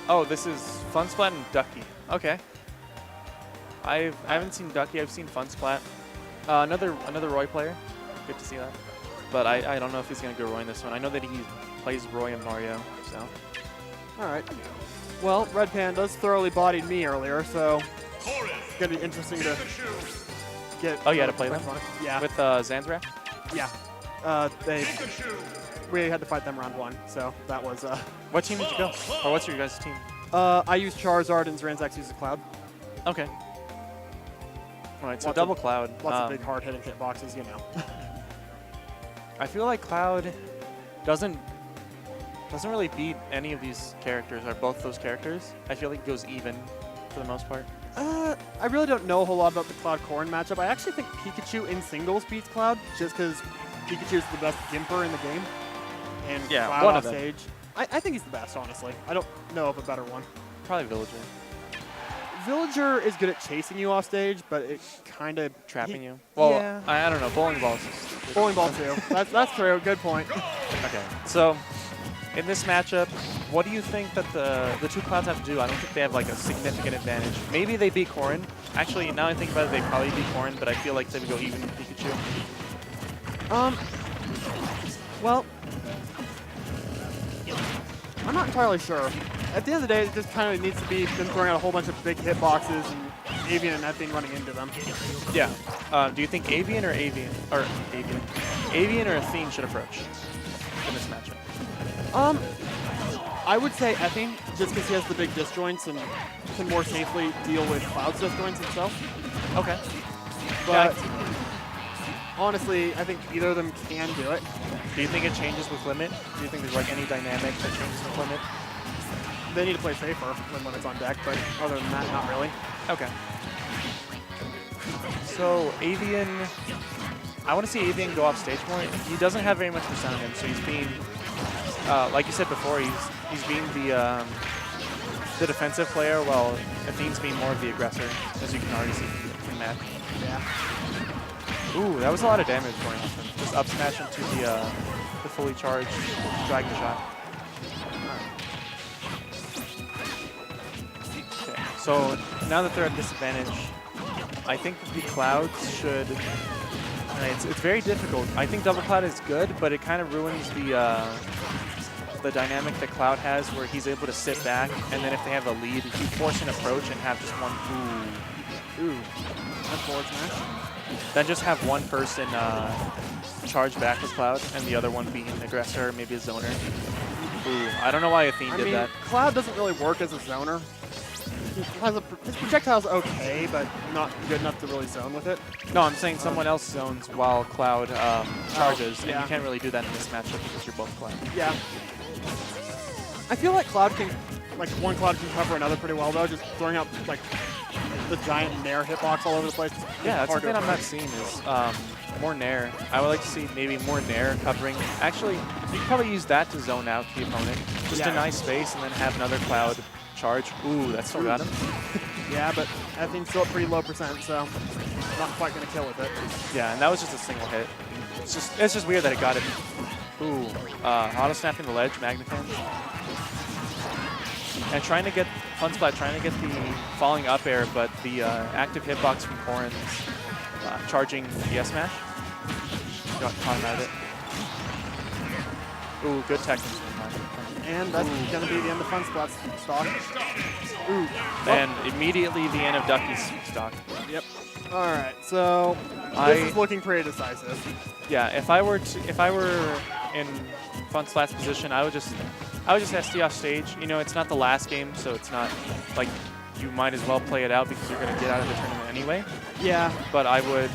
Oh, this is Funsplat and Duckie. Okay. I haven't seen Duckie. I've seen Funsplat. Another Roy player. Good to see that. But I don't know if he's gonna go Roy in this one. I know that he plays Roy and Mario. So. All right. Well, Red Pandas thoroughly bodied me earlier, so it's gonna be interesting to get. Oh, you had to play them? Yeah. With Zanzrak? Yeah. We had to fight them round 1, so that was. What team did you go? Or what's your guys' team? I used Charizard and Zranzax uses Cloud. Okay. All right, so double Cloud. Lots of big hard-hitting hitboxes, you know. I feel like Cloud doesn't really beat any of these characters, or both those characters. I feel like it goes even for the most part. I really don't know a whole lot about the Cloud-Corrin matchup. I actually think Pikachu in singles beats Cloud, just because Pikachu's the best Gimper in the game. And yeah, Cloud off stage. I think he's the best, honestly. I don't know of a better one. Probably Villager. Villager is good at chasing you off stage, but it kind of trapping you. Well, yeah. I don't know. Bowling balls. Bowling ball too. That's true. Good point. Okay. So, in this matchup, what do you think that the two Clouds have to do? I don't think they have like a significant advantage. Maybe they beat Corrin. Actually, now I think about it, they probably beat Corrin, but I feel like they would go even with Pikachu. Well, I'm not entirely sure. At the end of the day, it just kind of needs to be them throwing out a whole bunch of big hitboxes and Avian and Ethene running into them. Yeah. Do you think Avian or Ethene should approach in this matchup? I would say Ethene, just because he has the big disjoints and can more safely deal with Cloud's disjoints himself. Okay. But honestly, I think either of them can do it. Do you think it changes with Limit? Do you think there's like any dynamic that changes with Limit? They need to play safer when Limit's on deck, but other than that, not really. Okay. So Avian, I want to see Avian go off stage more. He doesn't have very much percent on him, so he's being, like you said before, he's being the defensive player, while Ethene's being more of the aggressor, as you can already see from the map. Yeah. Ooh, that was a lot of damage going on. Just up smash into the fully charged Dragon Shot. Okay, so now that they're at disadvantage, I think the Clouds should. It's very difficult. I think Double Cloud is good, but it kind of ruins the dynamic that Cloud has, where he's able to sit back, and then if they have a lead, you force an approach and have just one. Ooh, that's forward smash. Then just have one person charge back with Cloud, and the other one being an aggressor, maybe a zoner. Ooh, I don't know why Ethene did that. Cloud doesn't really work as a zoner. His projectile's okay, but not good enough to really zone with it. No, I'm saying someone else zones while Cloud charges, and yeah. you can't really do that in this matchup because you're both Cloud. Yeah. I feel like Cloud can, like one Cloud can cover another pretty well though, just throwing out like the giant Nair hitbox all over the place. Yeah, that's something I'm not seeing is more Nair. I would like to see maybe more Nair covering. Actually, you could probably use that to zone out the opponent. Just deny space and then have another Cloud charge. Ooh, that still got him. Yeah, but Ethene's still at pretty low percent, so not quite going to kill with it. Yeah, and that was just a single hit. It's just weird that it got him. Ooh, auto snapping the ledge, Magnifan. And trying to get Funsplat, trying to get the falling up air, but the active hitbox from Corrin's charging the S-Smash. Got caught out of it. Ooh, good technique. And that's going to be the end of Funsplat's stock. Ooh. And immediately the end of Duckie's stock. Yep. All right, so this is looking pretty decisive. Yeah, if I were in Funsplat's position, I would just SD off stage. You know, it's not the last game, so it's not like you might as well play it out because you're going to get out of the tournament anyway. Yeah. But I would.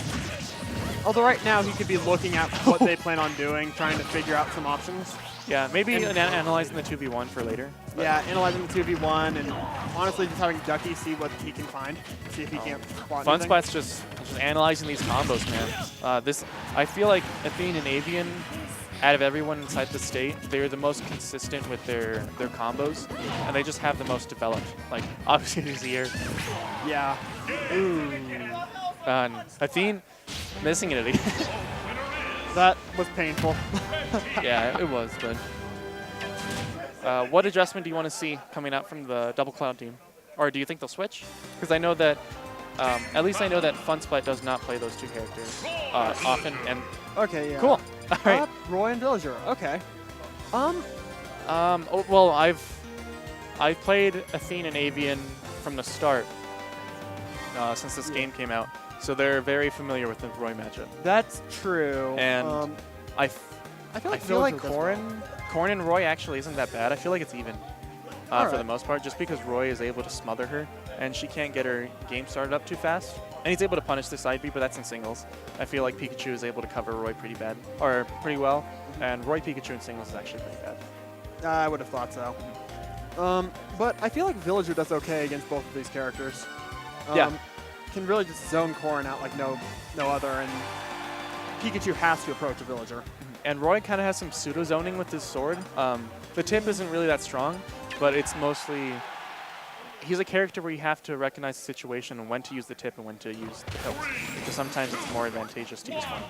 Although right now he could be looking at what they plan on doing, trying to figure out some options. Yeah, maybe analyzing the 2v1 for later. Yeah, analyzing the 2v1 and honestly just having Duckie see what he can find, see if he can't spot anything. Funsplat's just analyzing these combos, man. I feel like Ethene and Avian, out of everyone inside the state, they're the most consistent with their combos, and they just have the most developed. Like, obviously he's here. Yeah. Ooh. And Ethene missing it again. That was painful. Yeah, it was, but What adjustment do you want to see coming out from the Double Cloud team? Or do you think they'll switch? Because I know that, at least I know that Funsplat does not play those two characters often. And Okay, yeah. cool. All right. Roy and Villager. Okay. Well, I've played Ethene and Avian from the start since this game came out, so they're very familiar with the Roy matchup. That's true. And I feel like Corrin and Roy actually isn't that bad. I feel like it's even for the most part, just because Roy is able to smother her, and she can't get her game started up too fast. And he's able to punish the side B, but that's in singles. I feel like Pikachu is able to cover Roy pretty well, and Roy Pikachu in singles is actually pretty bad. I would have thought so. But I feel like Villager does okay against both of these characters. Yeah. Can really just zone Corrin out like no other, and Pikachu has to approach a Villager. And Roy kind of has some pseudo-zoning with his sword. The tip isn't really that strong, but it's mostly... He's a character where you have to recognize the situation and when to use the tip and when to use the hilt. Because sometimes it's more advantageous to use one.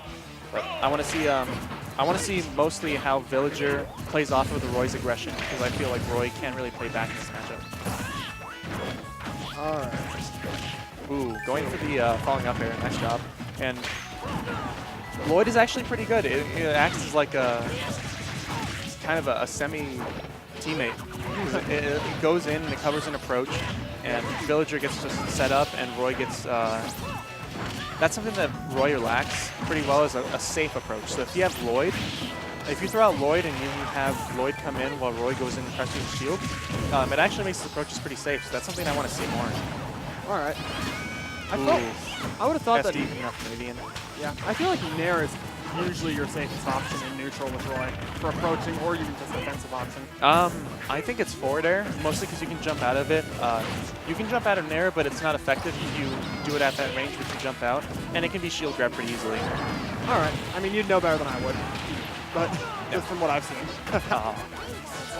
But I want to see mostly how Villager plays off of the Roy's aggression, because I feel like Roy can't really play back in this matchup. All right. Ooh, going for the falling up air. Nice job. And Lloyd is actually pretty good. It acts as like kind of a semi-teammate. It goes in and it covers an approach, and Villager gets just set up, and Roy gets... that's something that Roy lacks pretty well, is a safe approach. So if you have Lloyd, if you throw out Lloyd and you have Lloyd come in while Roy goes in and presses the shield, it actually makes the approaches pretty safe. So that's something I want to see more. All right. I would have thought that... SD enough from Avian. Yeah, I feel like Nair is usually your safest option in neutral with Roy for approaching, or even just defensive option. I think it's forward air, mostly because you can jump out of it. You can jump out of Nair, but it's not effective if you do it at that range where you can jump out, and it can be shield grab pretty easily. All right. I mean, you'd know better than I would, but just from what I've seen.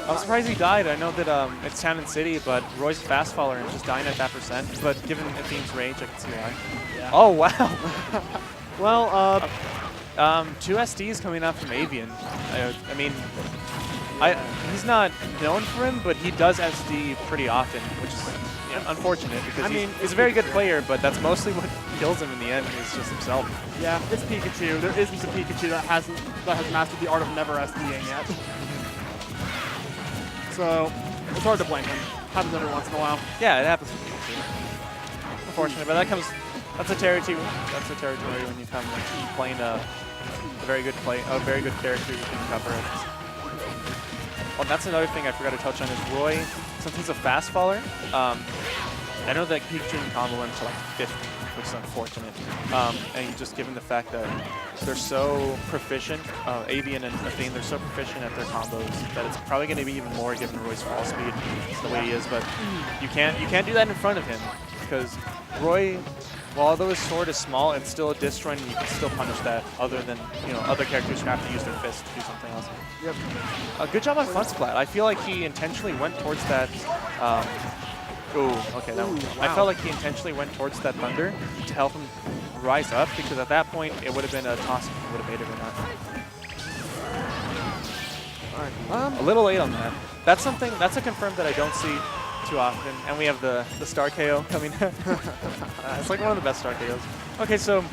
I'm surprised he died. I know that it's Town and City, but Roy's a fast faller and just dying at that percent. But given Athene's range, I can see why. Yeah. Oh, wow. Well, 2 SDs coming out from Avian. I mean, he's not known for him, but he does SD pretty often, which is unfortunate because he's a very good player, but that's mostly what kills him in the end, is just himself. Yeah, it's Pikachu. There isn't a Pikachu that has mastered the art of never SDing yet. So it's hard to blame him. Happens every once in a while. Yeah, it happens with Pikachu. Unfortunate, but that's a territory when you come playing a very good character you can cover it. Well, that's another thing I forgot to touch on is Roy, since he's a fast faller, I know that Pikachu can combo him to like 50, which is unfortunate. And just given the fact that they're so proficient, Avian and Ethene, they're so proficient at their combos that it's probably going to be even more given Roy's fall speed the way he is. But you can't do that in front of him, because Roy, well, although his sword is small, it's still a disjoint, and you can still punish that. Other than other characters who have to use their fist to do something else. Yep. Good job on Funsplat. I feel like he intentionally went towards that. Okay, that one. Wow. I felt like he intentionally went towards that Thunder to help him rise up, because at that point it would have been a toss if he would have made it or not. All right. A little late on that. That's a confirm that I don't see too often, and we have the star KO coming. It's like one of the best star KOs. Okay, so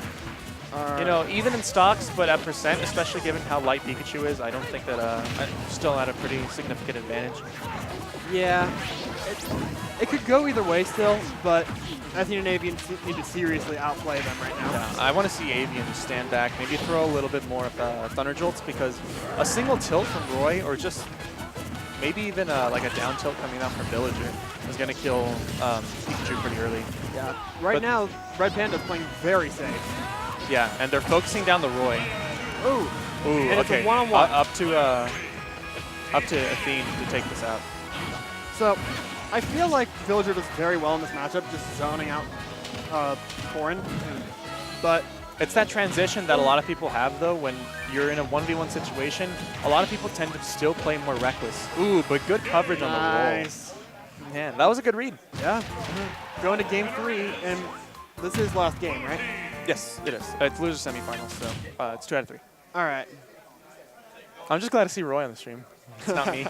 even in stocks, but at percent, especially given how light Pikachu is, I don't think that I'm still at a pretty significant advantage. Yeah, it could go either way still, but Ethene and Avian need to seriously outplay them right now. Yeah, I want to see Avian stand back, maybe throw a little bit more of Thunder Jolts, because a single tilt from Roy, or just maybe even like a down tilt coming out from Villager, is going to kill Pikachu pretty early. Yeah, right now, Red Panda's playing very safe. Yeah, and they're focusing down the Roy. Ooh, and okay. It's a one-on-one. Up to Ethene to take this out. So, I feel like Villager does very well in this matchup, just zoning out Corrin. But it's that transition that a lot of people have, though, when you're in a 1v1 situation. A lot of people tend to still play more reckless. Ooh, but good coverage on the roll. Man, that was a good read. Yeah. Going to game 3, and this is last game, right? Yes, it is. It's loser semifinals, so it's 2 out of 3. All right. I'm just glad to see Roy on the stream. It's not me.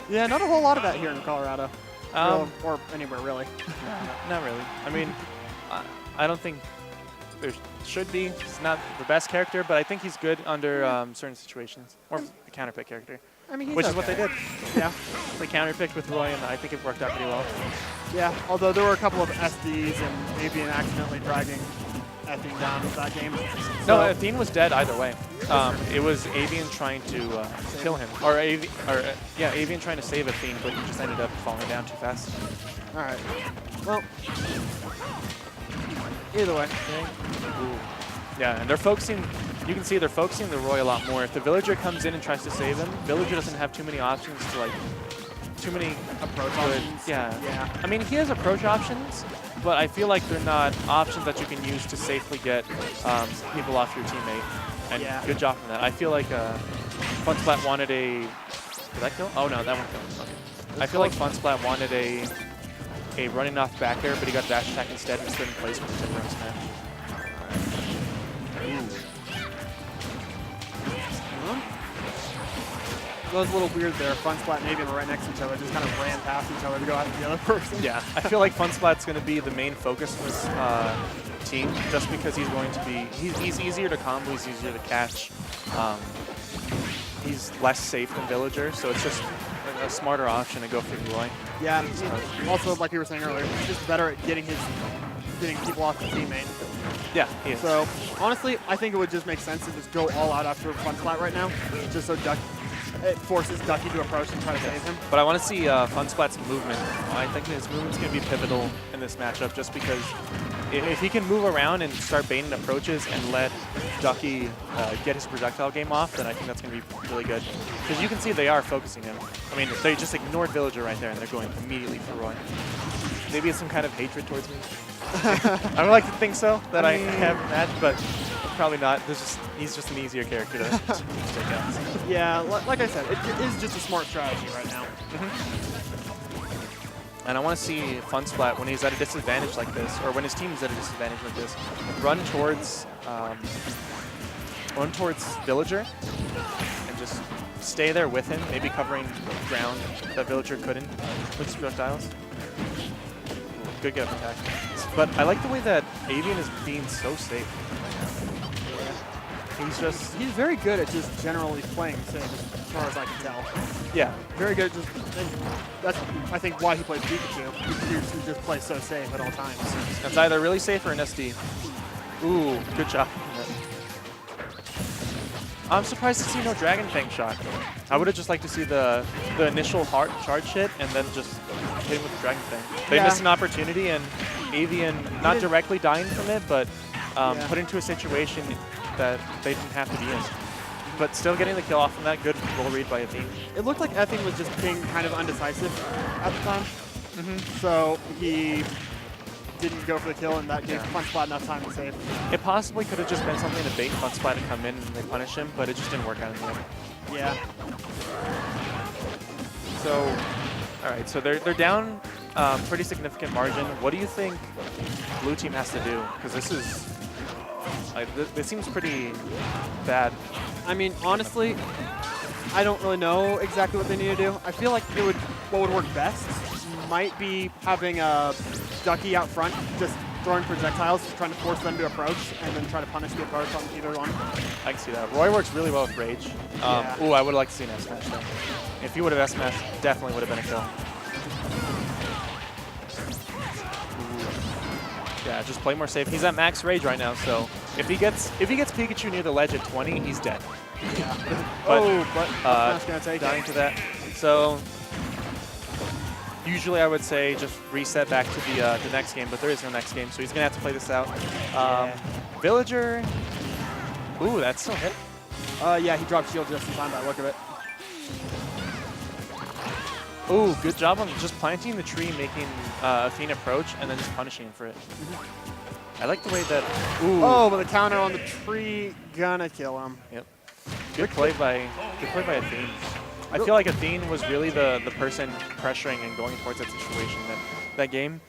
Yeah, not a whole lot of that here in Colorado. Or anywhere, really. Not really. I mean, I don't think there should be. He's not the best character, but I think he's good under certain situations. Or a counterpick character. I mean, which is what they did. Yeah. They counterpicked with Roy, and I think it worked out pretty well. Yeah, although there were a couple of SDs and Avian accidentally dragging Ethene down with that game. No, Ethene was dead either way. It was Avian trying to kill him. Or, yeah, Avian trying to save Ethene, but he just ended up falling down too fast. All right. Well, either way. Ooh. Yeah, and they're focusing. You can see they're focusing the Roy a lot more. If the villager comes in and tries to save him, villager doesn't have too many options to like, too many approach options. Yeah. I mean, he has approach options, but I feel like they're not options that you can use to safely get people off your teammate. And good job from that. I feel like Funsplat wanted a. Did that kill? Oh no, that one killed. Okay. I feel like Funsplat wanted a running off back air, but he got dash attack instead and stood in place with the temporary smash. It was a little weird there. Funsplat and Avian were right next to each other, just kind of ran past each other to go after the other person. Yeah, I feel like Funsplat's going to be the main focus of this team, just because he's going to be, he's easier to combo, he's easier to catch. He's less safe than Villager, so it's just a smarter option to go for Roy. Yeah, also like you were saying earlier, he's just better at getting people off the teammate. Yeah, he is. So honestly, I think it would just make sense to just go all out after Funsplat right now, just so it forces Duckie to approach and try to save him. But I want to see Funsplat's movement. I think his movement's going to be pivotal in this matchup, just because if he can move around and start baiting approaches and let Duckie get his projectile game off, then I think that's going to be really good. Because you can see they are focusing him. I mean, they just ignored Villager right there, and they're going immediately for Roy. Maybe it's some kind of hatred towards me. I don't like to think so, that I have a match, but probably not. He's just an easier character to take out. Yeah, like I said, it is just a smart strategy right now. And I want to see Funsplat, when he's at a disadvantage like this, or when his team is at a disadvantage like this, run towards Villager and just stay there with him, maybe covering ground that Villager couldn't with his projectiles. Good get up attack. But I like the way that Avian is being so safe. He's very good at just generally playing safe, as far as I can tell. Yeah. Very good. That's, I think, why he plays Pikachu. He just plays so safe at all times. That's either really safe or an SD. Ooh, good job. I'm surprised to see no Dragon Fang shot. I would have just liked to see the initial hard charge hit and then just hit him with the Dragon Fang. They missed an opportunity, and Avian not directly dying from it, but put into a situation that they didn't have to be in. But still getting the kill off from that. Good roll read by Ethene. It looked like Ethene was just being kind of undecisive at the time. So he didn't go for the kill, and that gave Funsplat enough time to save. It possibly could have just been something to bait Funsplat to come in and they punish him, but it just didn't work out in the end. Yeah. So, all right, so they're down pretty significant margin. What do you think blue team has to do? Because this is, this seems pretty bad. I mean, honestly, I don't really know exactly what they need to do. I feel like what would work best might be having a Duckie out front, just throwing projectiles, trying to force them to approach, and then try to punish the approach on either one. I can see that. Roy works really well with Rage. Ooh, I would like to see an S-Smash though. If he would have S-Smashed, definitely would have been a kill. Ooh. Yeah, just play more safe. He's at max Rage right now, so if he gets Pikachu near the ledge at 20, he's dead. Yeah. but gonna take dying to that. So usually I would say just reset back to the next game, but there is no next game, so he's gonna have to play this out. Villager. Ooh, that's still hit. Yeah, he dropped shield just in time by the look of it. Ooh, good job on just planting the tree, making Ethene approach, and then just punishing him for it. I like the way that. Ooh. Oh, but the counter on the tree gonna kill him. Yep. Good play by Ethene. I feel like Ethene was really the person pressuring and going towards that situation that game.